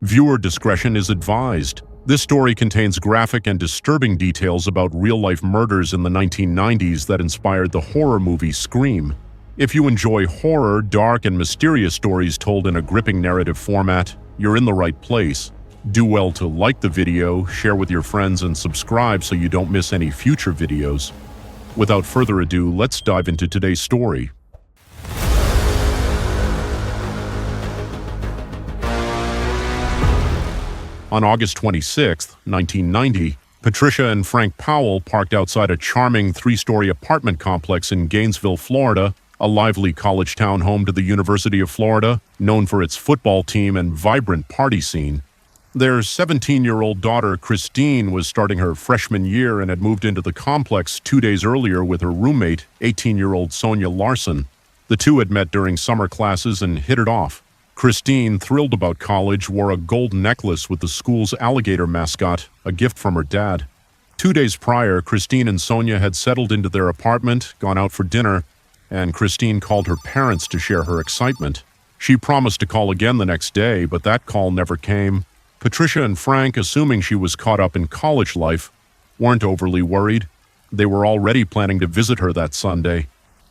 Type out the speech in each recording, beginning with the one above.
Viewer discretion is advised. This story contains graphic and disturbing details about real-life murders in the 1990s that inspired the horror movie Scream. If you enjoy horror, dark, and mysterious stories told in a gripping narrative format, you're in the right place. Do well to like the video, share with your friends, and subscribe so you don't miss any future videos. Without further ado, let's dive into today's story. On August 26, 1990, Patricia and Frank Powell parked outside a charming three-story apartment complex in Gainesville, Florida, a lively college town home to the University of Florida, known for its football team and vibrant party scene. Their 17-year-old daughter, Christine, was starting her freshman year and had moved into the complex 2 days earlier with her roommate, 18-year-old Sonia Larson. The two had met during summer classes and hit it off. Christine, thrilled about college, wore a gold necklace with the school's alligator mascot, a gift from her dad. 2 days prior, Christine and Sonia had settled into their apartment, gone out for dinner, and Christine called her parents to share her excitement. She promised to call again the next day, but that call never came. Patricia and Frank, assuming she was caught up in college life, weren't overly worried. They were already planning to visit her that Sunday.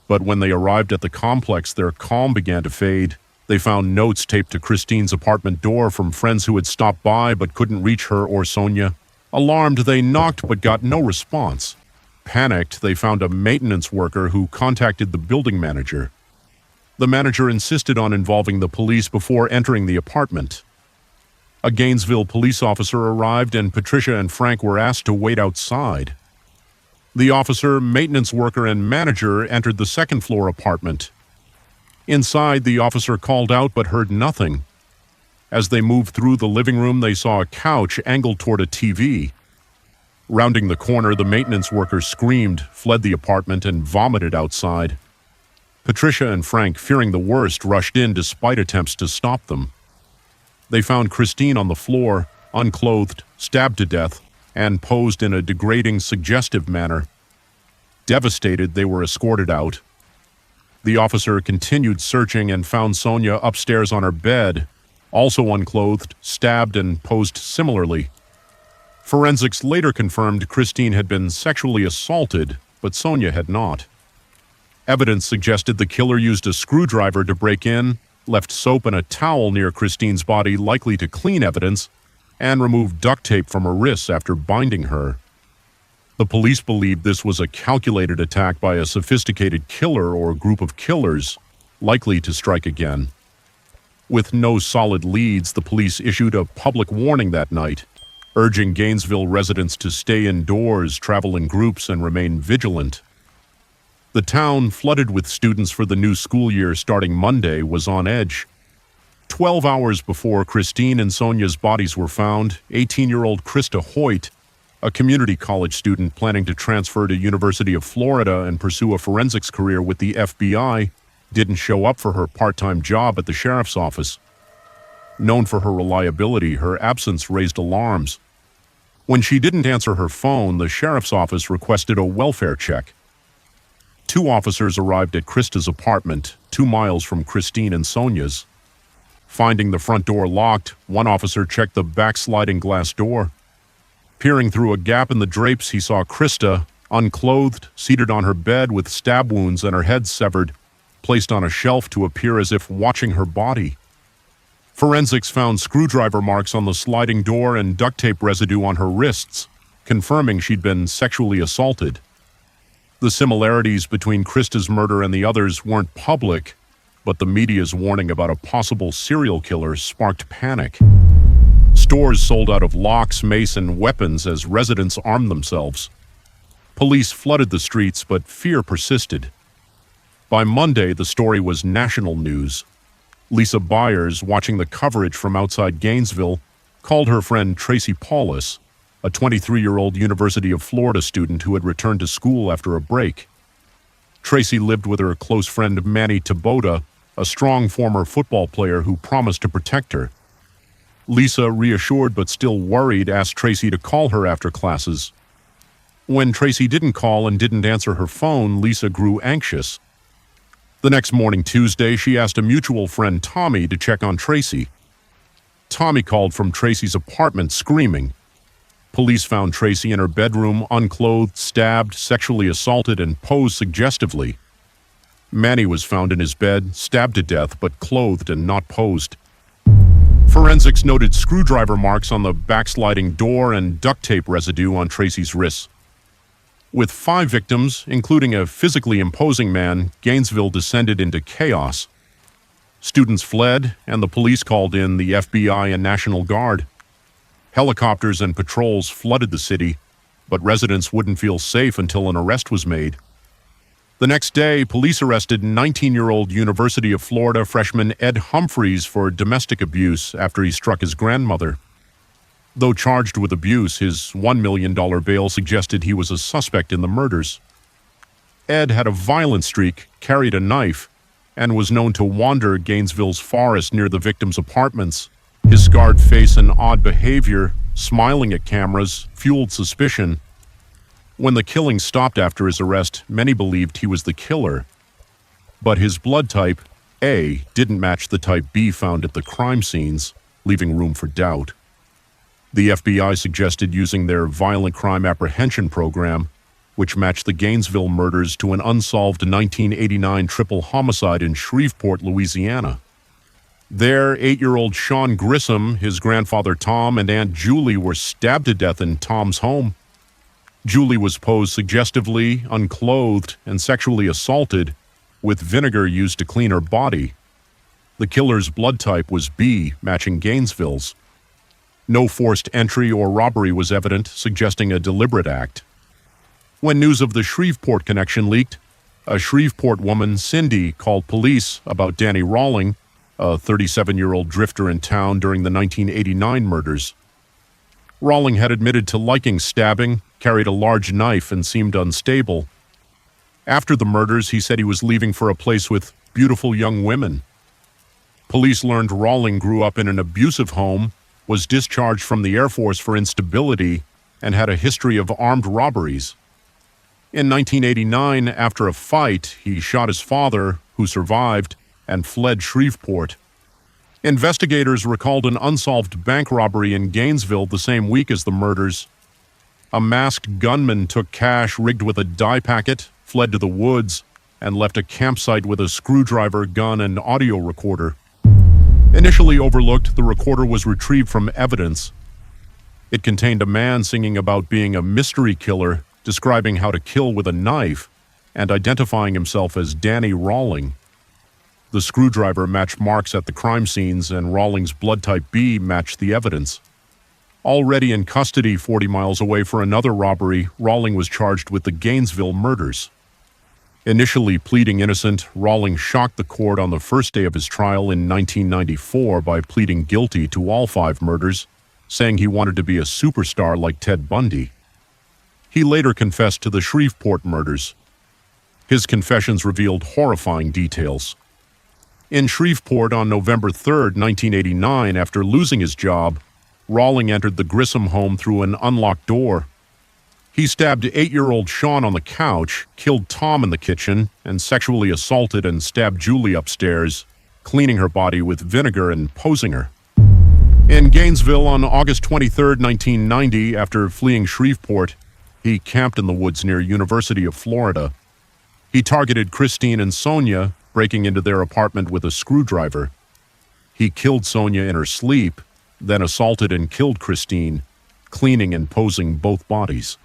But when they arrived at the complex, their calm began to fade. They found notes taped to Christine's apartment door from friends who had stopped by but couldn't reach her or Sonia. Alarmed, they knocked but got no response. Panicked, they found a maintenance worker who contacted the building manager. The manager insisted on involving the police before entering the apartment. A Gainesville police officer arrived and Patricia and Frank were asked to wait outside. The officer, maintenance worker, and manager entered the second-floor apartment. Inside, the officer called out but heard nothing. As they moved through the living room, they saw a couch angled toward a TV. Rounding the corner, the maintenance worker screamed, fled the apartment, and vomited outside. Patricia and Frank, fearing the worst, rushed in despite attempts to stop them. They found Christine on the floor, unclothed, stabbed to death, and posed in a degrading, suggestive manner. Devastated, they were escorted out. The officer continued searching and found Sonia upstairs on her bed, also unclothed, stabbed, and posed similarly. Forensics later confirmed Christine had been sexually assaulted, but Sonia had not. Evidence suggested the killer used a screwdriver to break in, left soap and a towel near Christine's body likely to clean evidence, and removed duct tape from her wrists after binding her. The police believed this was a calculated attack by a sophisticated killer or group of killers, likely to strike again. With no solid leads, the police issued a public warning that night, urging Gainesville residents to stay indoors, travel in groups, and remain vigilant. The town, flooded with students for the new school year starting Monday, was on edge. 12 hours before Christine and Sonia's bodies were found, 18-year-old Krista Hoyt, a community college student planning to transfer to University of Florida and pursue a forensics career with the FBI, didn't show up for her part-time job at the sheriff's office. Known for her reliability, her absence raised alarms. When she didn't answer her phone, the sheriff's office requested a welfare check. 2 officers arrived at Krista's apartment, 2 miles from Christine and Sonia's. Finding the front door locked, one officer checked the backsliding glass door. Peering through a gap in the drapes, he saw Krista, unclothed, seated on her bed with stab wounds and her head severed, placed on a shelf to appear as if watching her body. Forensics found screwdriver marks on the sliding door and duct tape residue on her wrists, confirming she'd been sexually assaulted. The similarities between Krista's murder and the others weren't public, but the media's warning about a possible serial killer sparked panic. Stores sold out of locks, mace, and weapons as residents armed themselves. Police flooded the streets, but fear persisted. By Monday, the story was national news. Lisa Byers, watching the coverage from outside Gainesville, called her friend Tracy Paulus, a 23-year-old University of Florida student who had returned to school after a break. Tracy lived with her close friend Manny Tabota, a strong former football player who promised to protect her. Lisa, reassured but still worried, asked Tracy to call her after classes. When Tracy didn't call and didn't answer her phone, Lisa grew anxious. The next morning, Tuesday, she asked a mutual friend, Tommy, to check on Tracy. Tommy called from Tracy's apartment screaming. Police found Tracy in her bedroom, unclothed, stabbed, sexually assaulted, and posed suggestively. Manny was found in his bed, stabbed to death, but clothed and not posed. Forensics noted screwdriver marks on the backsliding door and duct tape residue on Tracy's wrists. With 5 victims, including a physically imposing man, Gainesville descended into chaos. Students fled, and the police called in the FBI and National Guard. Helicopters and patrols flooded the city, but residents wouldn't feel safe until an arrest was made. The next day, police arrested 19-year-old University of Florida freshman Ed Humphreys for domestic abuse after he struck his grandmother. Though charged with abuse, his $1 million bail suggested he was a suspect in the murders. Ed had a violent streak, carried a knife, and was known to wander Gainesville's forest near the victims' apartments. His scarred face and odd behavior, smiling at cameras, fueled suspicion. When the killing stopped after his arrest, many believed he was the killer. But his blood type, A, didn't match the type B found at the crime scenes, leaving room for doubt. The FBI suggested using their violent crime apprehension program, which matched the Gainesville murders to an unsolved 1989 triple homicide in Shreveport, Louisiana. There, 8-year-old Sean Grissom, his grandfather Tom, and Aunt Julie were stabbed to death in Tom's home. Julie was posed suggestively, unclothed, and sexually assaulted, with vinegar used to clean her body. The killer's blood type was B, matching Gainesville's. No forced entry or robbery was evident, suggesting a deliberate act. When news of the Shreveport connection leaked, a Shreveport woman, Cindy, called police about Danny Rawling, a 37-year-old drifter in town during the 1989 murders. Rawling had admitted to liking stabbing, carried a large knife, and seemed unstable. After the murders, he said he was leaving for a place with beautiful young women. Police learned Rawling grew up in an abusive home, was discharged from the Air Force for instability, and had a history of armed robberies. In 1989, after a fight, he shot his father, who survived, and fled Shreveport. Investigators recalled an unsolved bank robbery in Gainesville the same week as the murders. A masked gunman took cash rigged with a dye packet, fled to the woods, and left a campsite with a screwdriver, gun, and audio recorder. Initially overlooked, the recorder was retrieved from evidence. It contained a man singing about being a mystery killer, describing how to kill with a knife, and identifying himself as Danny Rawling. The screwdriver matched marks at the crime scenes, and Rawling's blood type B matched the evidence. Already in custody 40 miles away for another robbery, Rawling was charged with the Gainesville murders. Initially pleading innocent, Rawling shocked the court on the first day of his trial in 1994 by pleading guilty to all 5 murders, saying he wanted to be a superstar like Ted Bundy. He later confessed to the Shreveport murders. His confessions revealed horrifying details. In Shreveport on November 3, 1989, after losing his job, Rawling entered the Grissom home through an unlocked door. He stabbed 8-year-old Sean on the couch, killed Tom in the kitchen, and sexually assaulted and stabbed Julie upstairs, cleaning her body with vinegar and posing her. In Gainesville on August 23, 1990, after fleeing Shreveport, he camped in the woods near University of Florida. He targeted Christine and Sonia, breaking into their apartment with a screwdriver. He killed Sonia in her sleep, then assaulted and killed Christine, cleaning and posing both bodies.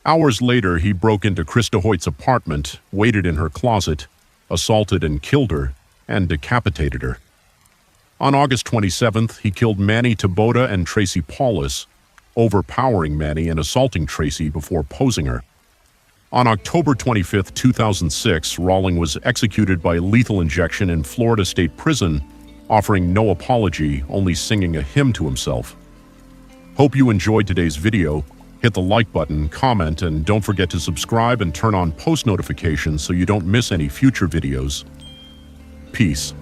Hours later, he broke into Krista Hoyt's apartment, waited in her closet, assaulted and killed her, and decapitated her. On August 27th, he killed Manny Taboda and Tracy Paulus, overpowering Manny and assaulting Tracy before posing her. On October 25, 2006, Rawling was executed by lethal injection in Florida State Prison, offering no apology, only singing a hymn to himself. Hope you enjoyed today's video. Hit the like button, comment, and don't forget to subscribe and turn on post notifications so you don't miss any future videos. Peace.